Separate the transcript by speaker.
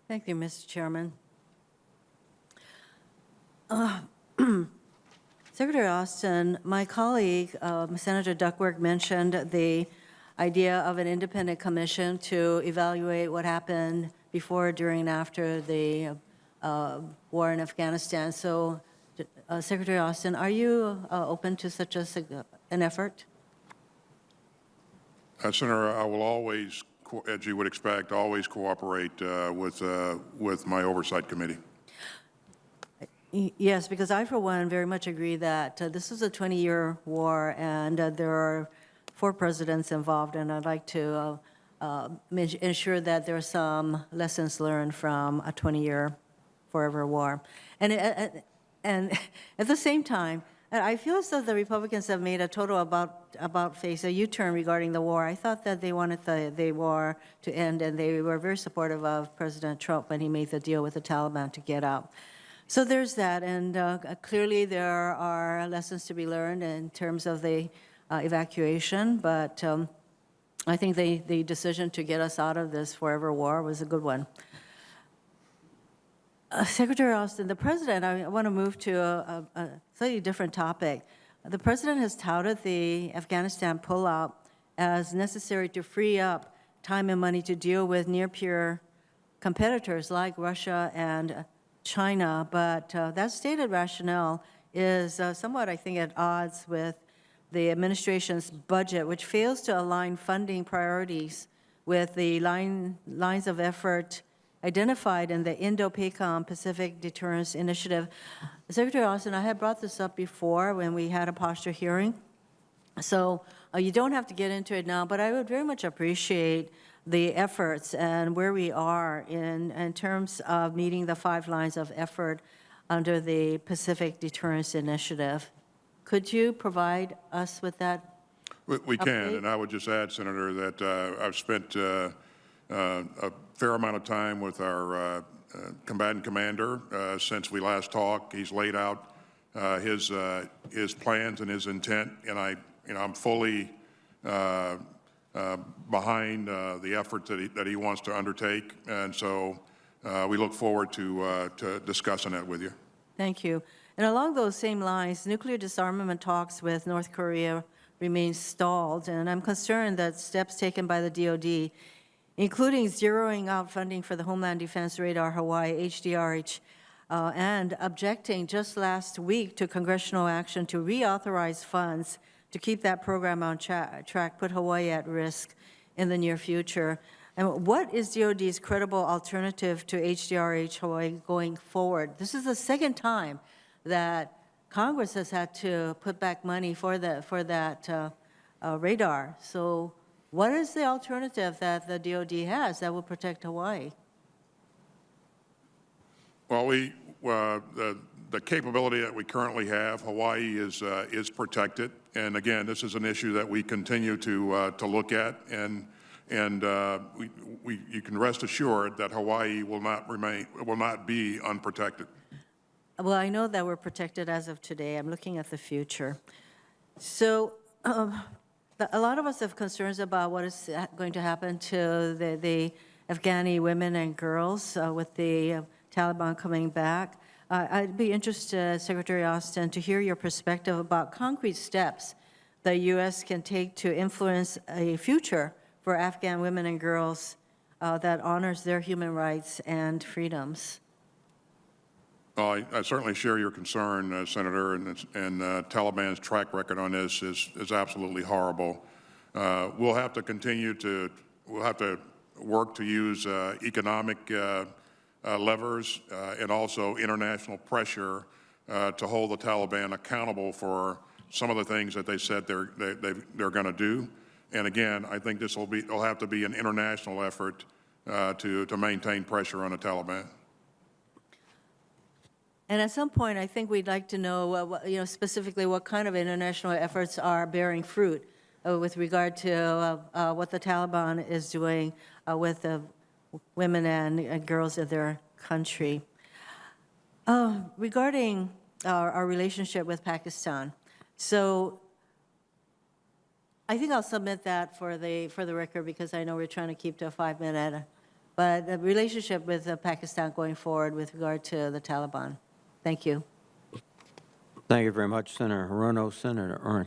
Speaker 1: Thank you, Mr. Chairman. Secretary Austin, my colleague, Senator Duckworth, mentioned the idea of an independent commission to evaluate what happened before, during, and after the war in Afghanistan. So, Secretary Austin, are you open to such an effort?
Speaker 2: Senator, I will always, as you would expect, always cooperate with my oversight committee.
Speaker 1: Yes, because I, for one, very much agree that this is a 20-year war, and there are 4 presidents involved, and I'd like to ensure that there are some lessons learned from a 20-year forever war. And at the same time, I feel as though the Republicans have made a total about-face, a U-turn regarding the war. I thought that they wanted the war to end, and they were very supportive of President Trump when he made the deal with the Taliban to get out. So there's that, and clearly there are lessons to be learned in terms of the evacuation, but I think the decision to get us out of this forever war was a good one. Secretary Austin, the President, I want to move to a slightly different topic. The President has touted the Afghanistan pullout as necessary to free up time and money to deal with near-peer competitors like Russia and China, but that stated rationale is somewhat, I think, at odds with the administration's budget, which fails to align funding priorities with the lines of effort identified in the Indo-PACOM Pacific Deterrence Initiative. Secretary Austin, I had brought this up before when we had a posture hearing, so you don't have to get into it now, but I would very much appreciate the efforts and where we are in terms of meeting the 5 lines of effort under the Pacific Deterrence Initiative. Could you provide us with that?
Speaker 2: We can, and I would just add, Senator, that I've spent a fair amount of time with our combatant commander since we last talked. He's laid out his plans and his intent, and I'm fully behind the effort that he wants to undertake, and so we look forward to discussing that with you.
Speaker 1: Thank you. And along those same lines, nuclear disarmament talks with North Korea remain stalled, and I'm concerned that steps taken by the DoD, including zeroing out funding for the Homeland Defense Radar Hawaii, HDRH, and objecting just last week to congressional action to reauthorize funds to keep that program on track, put Hawaii at risk in the near future. And what is DoD's credible alternative to HDRH Hawaii going forward? This is the second time that Congress has had to put back money for that radar. So what is the alternative that the DoD has that will protect Hawaii?
Speaker 2: Well, the capability that we currently have, Hawaii is protected, and again, this is an issue that we continue to look at, and you can rest assured that Hawaii will not be unprotected.
Speaker 1: Well, I know that we're protected as of today. I'm looking at the future. So a lot of us have concerns about what is going to happen to the Afghani women and girls with the Taliban coming back. I'd be interested, Secretary Austin, to hear your perspective about concrete steps the U.S. can take to influence a future for Afghan women and girls that honors their human rights and freedoms.
Speaker 2: Well, I certainly share your concern, Senator, and Taliban's track record on this is absolutely horrible. We'll have to continue to, work to use economic levers and also international pressure to hold the Taliban accountable for some of the things that they said they're going to do. And again, I think this will have to be an international effort to maintain pressure on the Taliban.
Speaker 1: And at some point, I think we'd like to know, specifically what kind of international efforts are bearing fruit with regard to what the Taliban is doing with the women and girls of their country. Regarding our relationship with Pakistan, so I think I'll submit that for the record because I know we're trying to keep to a 5-minute but the relationship with Pakistan going forward with regard to the Taliban. Thank you.
Speaker 3: Thank you very much, Senator Hirono. Senator Ernst.